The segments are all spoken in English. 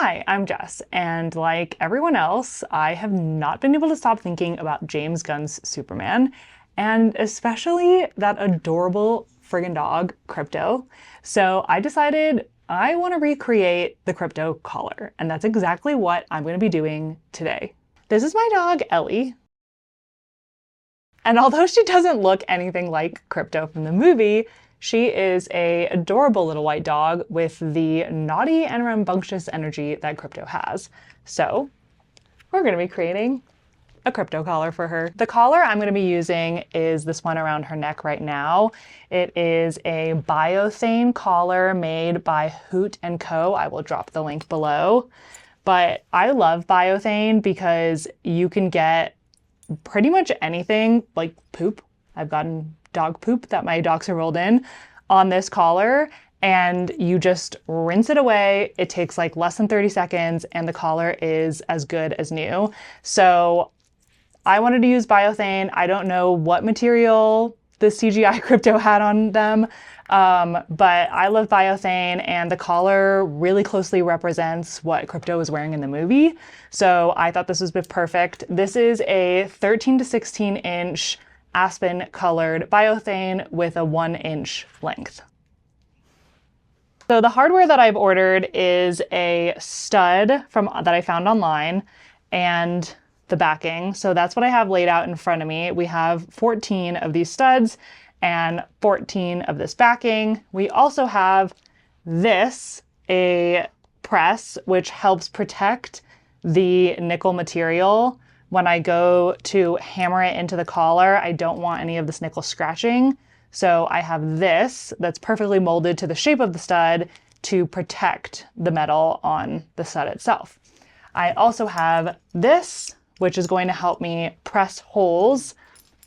Hi, I'm Jess, and like everyone else, I have not been able to stop thinking about James Gunn's Superman, and especially that adorable friggin' dog, Krypto. So I decided I want to recreate the Krypto collar, and that's exactly what I'm going to be doing today. This is my dog, Ellie. And although she doesn't look anything like Krypto from the movie, she is a adorable little white dog with the naughty and rambunctious energy that Krypto has. So we're going to be creating a Krypto collar for her. The collar I'm going to be using is this one around her neck right now. It is a biothane collar made by Hoot & Co. I will drop the link below. But I love biothane because you can get pretty much anything like poop. I've gotten dog poop that my dogs have rolled in on this collar, and you just rinse it away. It takes like less than 30 seconds and the collar is as good as new. So I wanted to use biothane. I don't know what material the CGI Krypto had on them, but I love biothane, and the collar really closely represents what Krypto was wearing in the movie. So I thought this was perfect. This is a 13 to 16 inch aspen colored biothane with a 1 inch length. So the hardware that I've ordered is a stud that I found online and the backing. So that's what I have laid out in front of me. We have 14 of these studs and 14 of this backing. We also have this, a press, which helps protect the nickel material. When I go to hammer it into the collar, I don't want any of this nickel scratching. So I have this that's perfectly molded to the shape of the stud to protect the metal on the stud itself. I also have this, which is going to help me press holes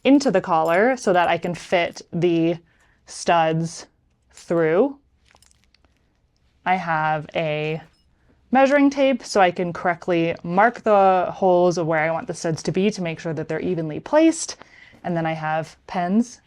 into the collar so that I can fit the studs through. I have a measuring tape so I can correctly mark the holes of where I want the studs to be to make sure that they're evenly placed. And then I have pens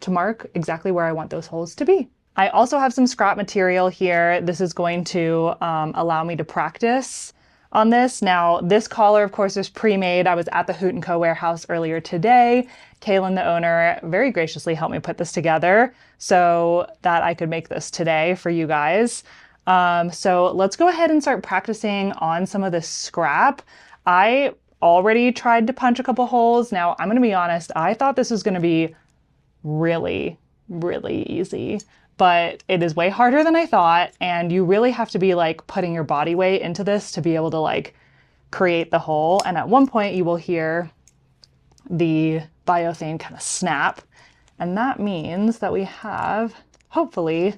to mark exactly where I want those holes to be. I also have some scrap material here. This is going to allow me to practice on this. Now, this collar, of course, is pre-made. I was at the Hoot & Co. warehouse earlier today. Kaylin, the owner, very graciously helped me put this together so that I could make this today for you guys. So let's go ahead and start practicing on some of this scrap. I already tried to punch a couple holes. Now, I'm going to be honest, I thought this was going to be really, really easy, but it is way harder than I thought. And you really have to be like putting your body weight into this to be able to like create the hole. And at one point you will hear the biothane kind of snap. And that means that we have, hopefully,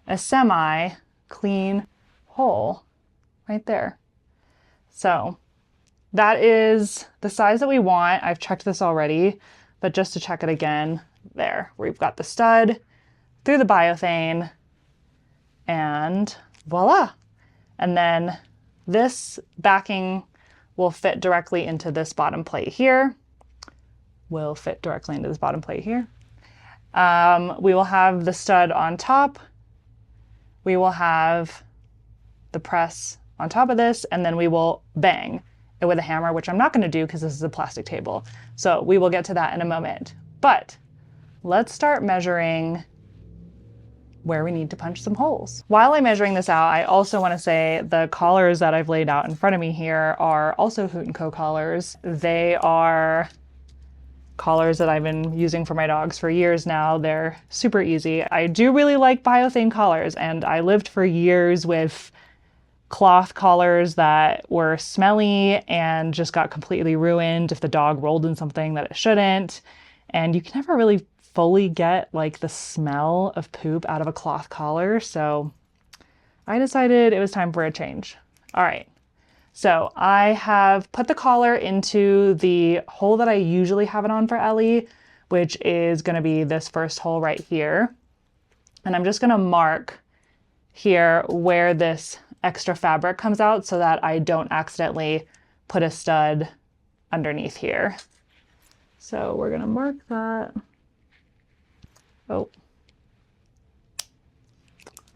a semi clean hole right there. So that is the size that we want. I've checked this already, but just to check it again, there, we've got the stud through the biothane and voila. And then this backing will fit directly into this bottom plate here. Will fit directly into this bottom plate here. We will have the stud on top. We will have the press on top of this, and then we will bang it with a hammer, which I'm not going to do because this is a plastic table. So we will get to that in a moment. But let's start measuring where we need to punch some holes. While I'm measuring this out, I also want to say the collars that I've laid out in front of me here are also Hoot & Co. collars. They are collars that I've been using for my dogs for years now. They're super easy. I do really like biothane collars, and I lived for years with cloth collars that were smelly and just got completely ruined if the dog rolled in something that it shouldn't. And you can never really fully get like the smell of poop out of a cloth collar. So I decided it was time for a change. All right. So I have put the collar into the hole that I usually have it on for Ellie, which is going to be this first hole right here. And I'm just going to mark here where this extra fabric comes out so that I don't accidentally put a stud underneath here. So we're going to mark that. Oh,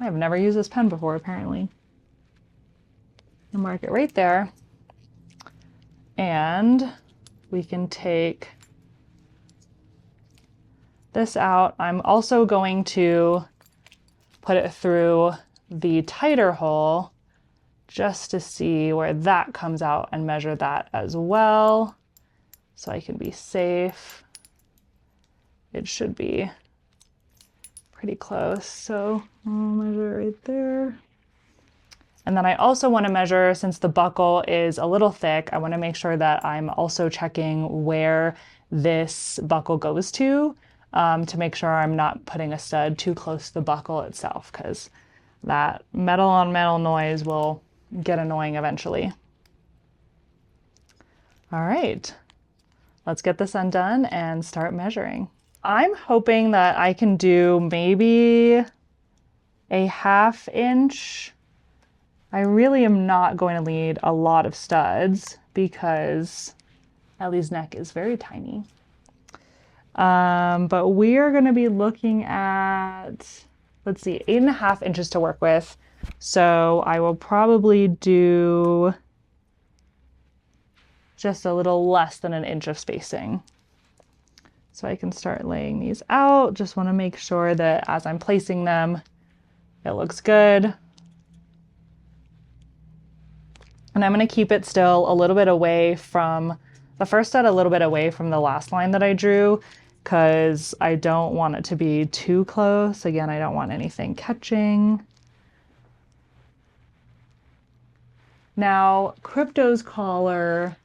I have never used this pen before, apparently. I'll mark it right there. And we can take this out. I'm also going to put it through the tighter hole just to see where that comes out and measure that as well, so I can be safe. It should be pretty close, so I'll measure it right there. And then I also want to measure, since the buckle is a little thick, I want to make sure that I'm also checking where this buckle goes to make sure I'm not putting a stud too close to the buckle itself, because that metal on metal noise will get annoying eventually. All right, let's get this undone and start measuring. I'm hoping that I can do maybe a 1/2 inch. I really am not going to need a lot of studs because Ellie's neck is very tiny. But we are going to be looking at, let's see, 8.5 inches to work with. So I will probably do just a little less than 1 inch of spacing. So I can start laying these out. Just want to make sure that as I'm placing them, it looks good. And I'm going to keep it still a little bit away from the first stud, a little bit away from the last line that I drew, because I don't want it to be too close. Again, I don't want anything catching. Now, Krypto's collar,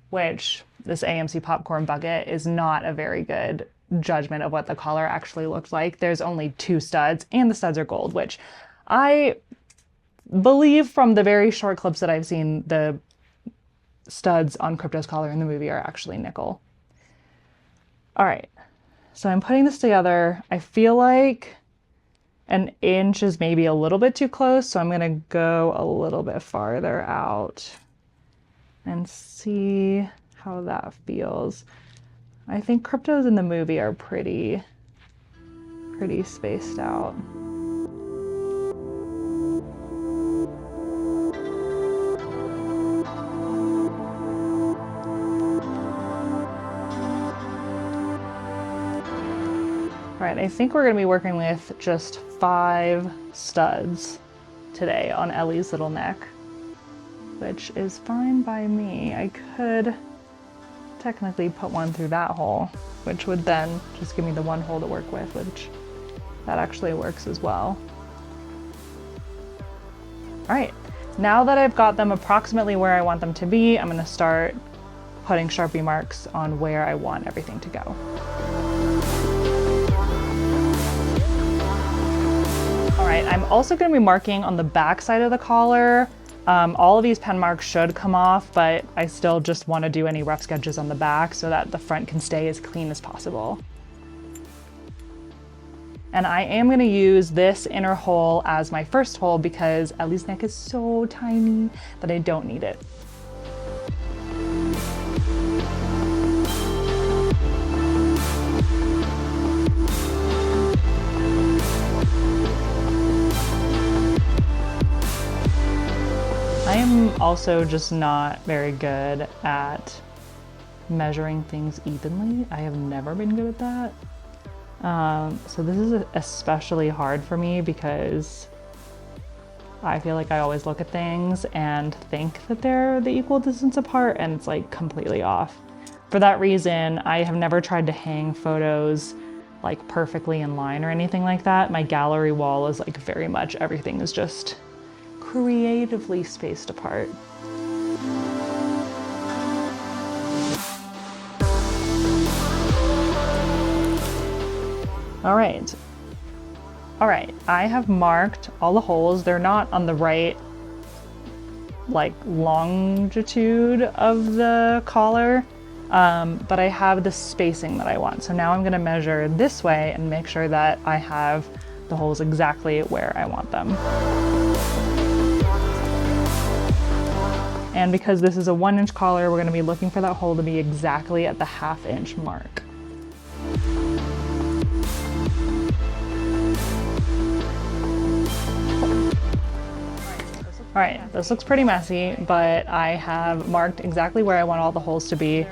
which this AMC popcorn bucket is not a very good judgment of what the collar actually looks like. There's only 2 studs, and the studs are gold, which I believe from the very short clips that I've seen, the studs on Krypto's collar in the movie are actually nickel. All right, so I'm putting this together. I feel like 1 inch is maybe a little bit too close, so I'm gonna go a little bit farther out and see how that feels. I think Kryptos in the movie are pretty spaced out. All right, I think we're gonna be working with just 5 studs today on Ellie's little neck, which is fine by me. I could technically put one through that hole, which would then just give me the 1 hole to work with, which that actually works as well. All right, now that I've got them approximately where I want them to be, I'm gonna start putting Sharpie marks on where I want everything to go. All right, I'm also going to be marking on the back side of the collar. All of these pen marks should come off, but I still just want to do any rough sketches on the back so that the front can stay as clean as possible. And I am going to use this inner hole as my first hole because Ellie's neck is so tiny that I don't need it. I am also just not very good at measuring things evenly. I have never been good at that. So this is especially hard for me because I feel like I always look at things and think that they're the equal distance apart, and it's like completely off. For that reason, I have never tried to hang photos like perfectly in line or anything like that. My gallery wall is like very much everything is just creatively spaced apart. All right, I have marked all the holes. They're not on the right like longitude of the collar, but I have the spacing that I want. So now I'm gonna measure this way and make sure that I have the holes exactly where I want them. And because this is a 1 inch collar, we're gonna be looking for that hole to be exactly at the 1/2 inch mark. All right, this looks pretty messy, but I have marked exactly where I want all the holes to be.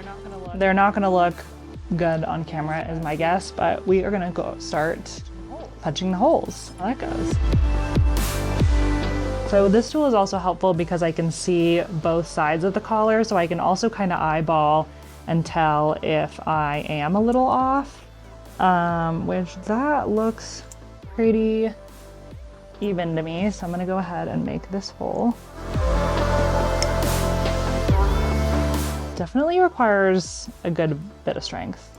They're not gonna look good on camera is my guess, but we are gonna go start punching the holes. How that goes. So this tool is also helpful because I can see both sides of the collar, so I can also kind of eyeball and tell if I am a little off, which that looks pretty even to me. So I'm gonna go ahead and make this hole. Definitely requires a good bit of strength.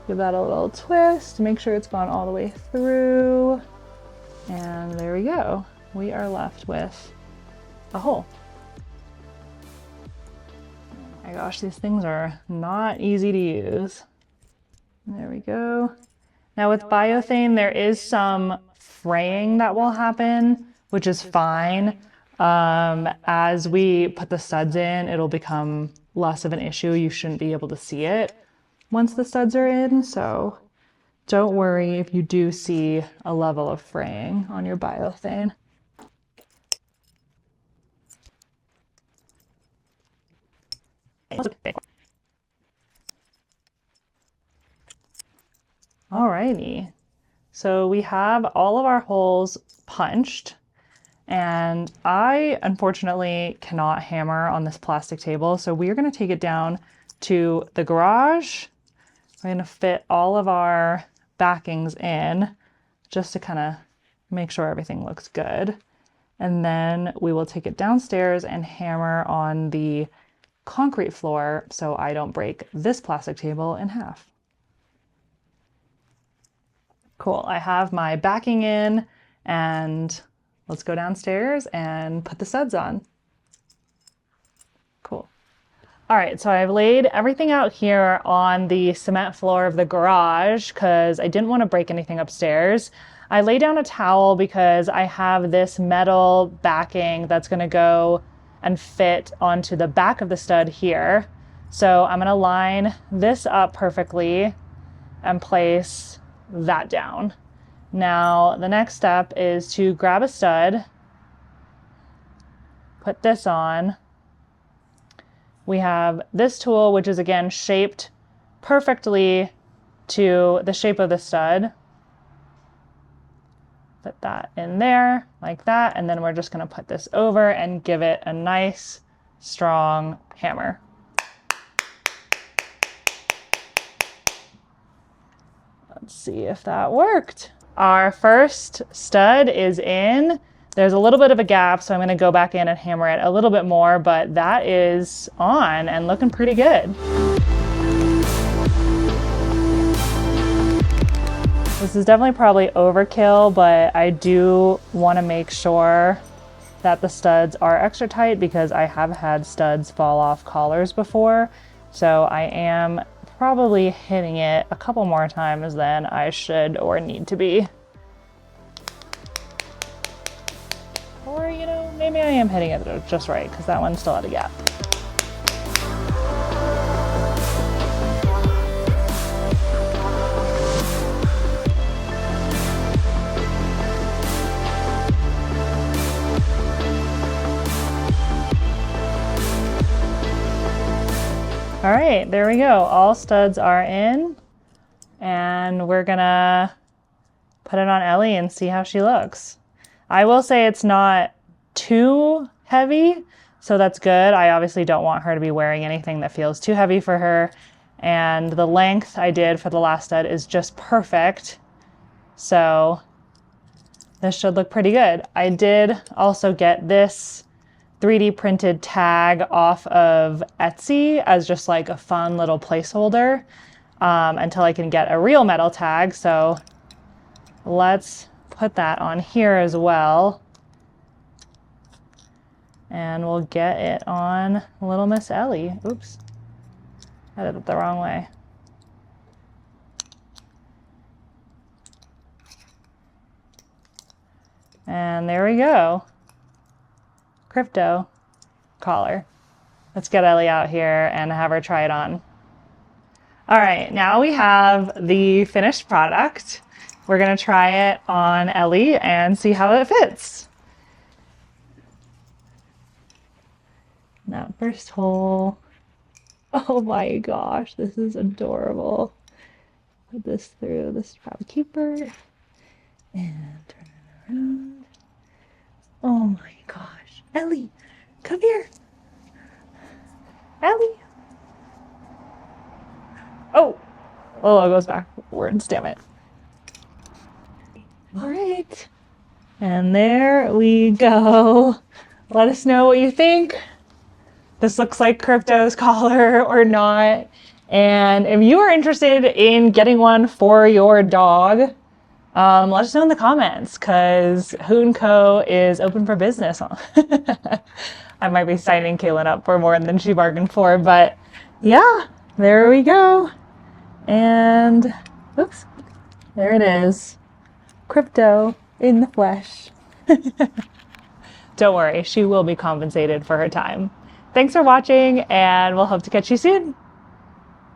Give that a little twist, make sure it's gone all the way through. And there we go. We are left with a hole. Oh my gosh, these things are not easy to use. There we go. Now with biothane, there is some fraying that will happen, which is fine. As we put the studs in, it'll become less of an issue. You shouldn't be able to see it once the studs are in, so don't worry if you do see a level of fraying on your biothane. Alrighty, so we have all of our holes punched, and I unfortunately cannot hammer on this plastic table, so we are going to take it down to the garage. We're going to fit all of our backings in just to kind of make sure everything looks good, and then we will take it downstairs and hammer on the concrete floor so I don't break this plastic table in half. Cool, I have my backing in, and let's go downstairs and put the studs on. Cool. All right, so I've laid everything out here on the cement floor of the garage because I didn't want to break anything upstairs. I lay down a towel because I have this metal backing that's going to go and fit onto the back of the stud here. So I'm going to line this up perfectly and place that down. Now the next step is to grab a stud, put this on. We have this tool, which is again shaped perfectly to the shape of the stud. Put that in there like that, and then we're just going to put this over and give it a nice strong hammer. Let's see if that worked. Our first stud is in. There's a little bit of a gap, so I'm going to go back in and hammer it a little bit more, but that is on and looking pretty good. This is definitely probably overkill, but I do want to make sure that the studs are extra tight because I have had studs fall off collars before. So I am probably hitting it a couple more times than I should or need to be. Or, you know, maybe I am hitting it just right because that one still had a gap. All right, there we go. All studs are in, and we're gonna put it on Ellie and see how she looks. I will say it's not too heavy, so that's good. I obviously don't want her to be wearing anything that feels too heavy for her. And the length I did for the last stud is just perfect. So this should look pretty good. I did also get this 3D printed tag off of Etsy as just like a fun little placeholder until I can get a real metal tag. So let's put that on here as well. And we'll get it on little Miss Ellie. Oops, I did it the wrong way. And there we go. Krypto collar. Let's get Ellie out here and have her try it on. All right, now we have the finished product. We're gonna try it on Ellie and see how it fits. that first hole. Oh my gosh, this is adorable. Put this through the strap keeper and turn it around. Oh my gosh. Ellie, come here. Ellie. Oh, it goes backwards, damn it. All right. And there we go. Let us know what you think. This looks like Krypto's collar or not. And if you are interested in getting one for your dog, let us know in the comments, because Hoon Co. is open for business. I might be signing Kaylin up for more than she bargained for, but yeah, there we go. And oops, there it is. Krypto in the flesh. Don't worry, she will be compensated for her time. Thanks for watching, and we'll hope to catch you soon.